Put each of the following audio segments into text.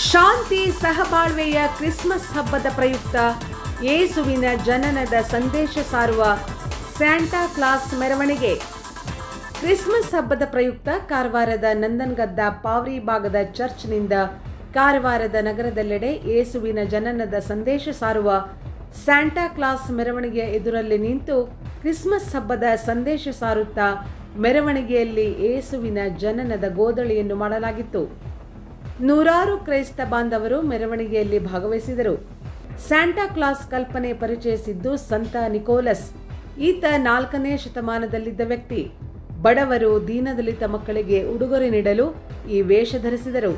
ಶಾಂತಿ ಸಹಬಾಳ್ವೆಯ Christmas ಹಬ್ಬದ ಪ್ರಯುಕ್ತ ಯೇಸುವಿನ ಜನನದ ಸಂದೇಶ ಸಾರುವ ಸ್ಯಾಂಟಾ ಕ್ಲಾಸ್ ಮೆರವಣಿಗೆ. ಕ್ರಿಸ್ಮಸ್ ಹಬ್ಬದ ಪ್ರಯುಕ್ತ ಕಾರವಾರದ ನಂದನಗದ್ದ ಪಾವ್ರಿ ಭಾಗದ ಚರ್ಚ್ನಿಂದ ಕಾರವಾರದ ನಗರದೆಲ್ಲೆಡೆ ಯೇಸುವಿನ ಜನನದ ಸಂದೇಶ ಸಾರುವ ಸ್ಯಾಂಟಾ ಕ್ಲಾಸ್ ಮೆರವಣಿಗೆಯ ಎದುರಲ್ಲಿ ನಿಂತು ಕ್ರಿಸ್ಮಸ್ ಹಬ್ಬದ ಸಂದೇಶ ಸಾರುತ್ತಾ ಮೆರವಣಿಗೆಯಲ್ಲಿ ಯೇಸುವಿನ ಜನನದ ಗೋದಳಿಯನ್ನು ಮಾಡಲಾಗಿತ್ತು. ನೂರಾರು ಕ್ರೈಸ್ತ ಬಾಂಧವರು ಮೆರವಣಿಗೆಯಲ್ಲಿ ಭಾಗವಹಿಸಿದರು. ಸ್ಯಾಂಟಾ ಕ್ಲಾಸ್ ಕಲ್ಪನೆ ಪರಿಚಯಿಸಿದ್ದು ಸಂತ ನಿಕೋಲಸ್. ಈತ 4ನೇ ಶತಮಾನದಲ್ಲಿದ್ದ ವ್ಯಕ್ತಿ. ಬಡವರು, ದೀನದಲಿತ ಮಕ್ಕಳಿಗೆ ಉಡುಗೊರೆ ನೀಡಲು ಈ ವೇಷ ಧರಿಸಿದರು.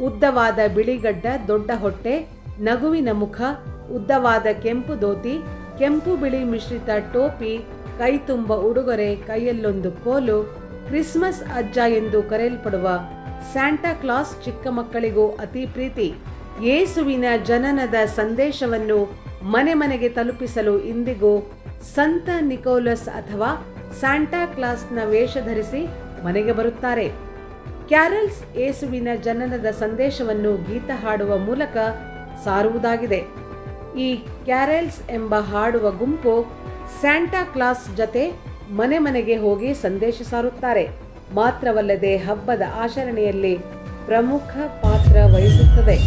ಉದ್ದವಾದ ಬಿಳಿಗಡ್ಡ, ದೊಡ್ಡ ಹೊಟ್ಟೆ, ನಗುವಿನ ಮುಖ, ಉದ್ದವಾದ ಕೆಂಪು ಧೋತಿ, ಕೆಂಪು ಬಿಳಿ ಮಿಶ್ರಿತ ಟೋಪಿ, ಕೈ ತುಂಬ ಉಡುಗೊರೆ, ಕೈಯಲ್ಲೊಂದು ಕೋಲು. ಕ್ರಿಸ್ಮಸ್ ಅಜ್ಜ ಎಂದು ಕರೆಯಲ್ಪಡುವ ಸ್ಯಾಂಟಾ ಕ್ಲಾಸ್ ಚಿಕ್ಕ ಮಕ್ಕಳಿಗೂ ಅತಿ ಪ್ರೀತಿ. ಯೇಸುವಿನ ಜನನದ ಸಂದೇಶವನ್ನು ಮನೆ ಮನೆಗೆ ತಲುಪಿಸಲು ಇಂದಿಗೂ ಸಂತ ನಿಕೋಲಸ್ ಅಥವಾ ಸ್ಯಾಂಟಾ ಕ್ಲಾಸ್ನ ವೇಷ ಧರಿಸಿ ಮನೆಗೆ ಬರುತ್ತಾರೆ. ಕ್ಯಾರಲ್ಸ್ ಯೇಸುವಿನ ಜನನದ ಸಂದೇಶವನ್ನು ಗೀತ ಹಾಡುವ ಮೂಲಕ ಸಾರುವುದಾಗಿದೆ. ಈ ಕ್ಯಾರಲ್ಸ್ ಎಂಬ ಹಾಡುವ ಗುಂಪು ಸ್ಯಾಂಟಾ ಕ್ಲಾಸ್ ಜೊತೆ ಮನೆ ಮನೆಗೆ ಹೋಗಿ ಸಂದೇಶ ಸಾರುತ್ತಾರೆ. ಮಾತ್ರವಲ್ಲದೆ ಹಬ್ಬದ ಆಚರಣೆಯಲ್ಲಿ ಪ್ರಮುಖ ಪಾತ್ರ ವಹಿಸುತ್ತದೆ.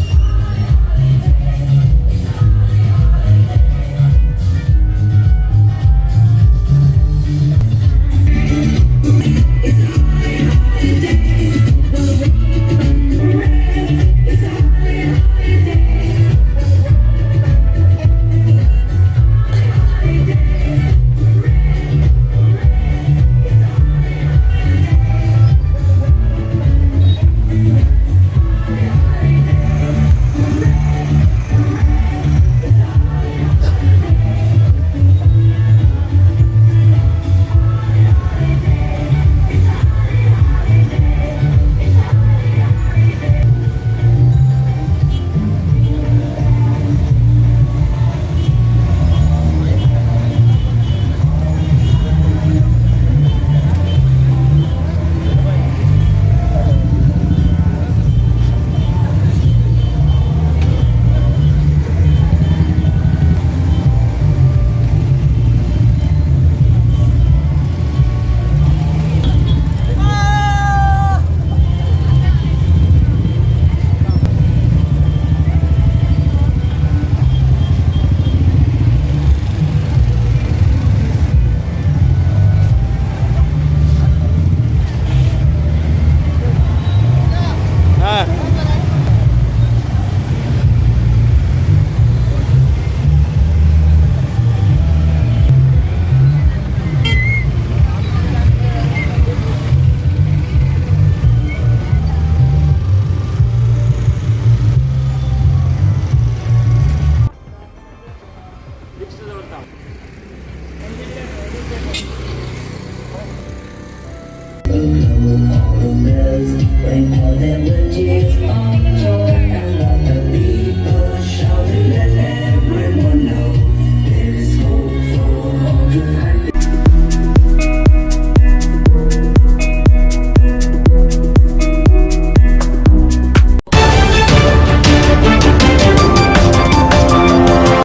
Bring all them riches of joy and love.